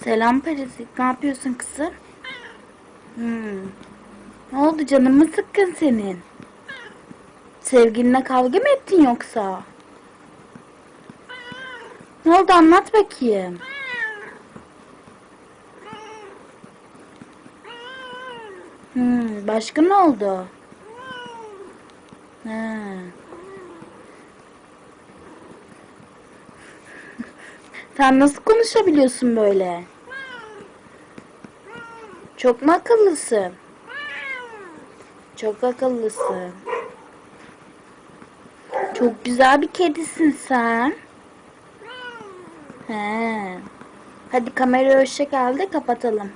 Selam Perizik. Ne yapıyorsun kızım? Hmm. Ne oldu, canın mı sıkkın senin? Sevgilinle kavga mı ettin yoksa? Ne oldu, anlat bakayım. Başka ne oldu? He. Sen nasıl konuşabiliyorsun böyle? Çok mu akıllısın? Çok akıllısın. Çok güzel bir kedisin sen. He. Hadi kamerayı hoşça kal de kapatalım.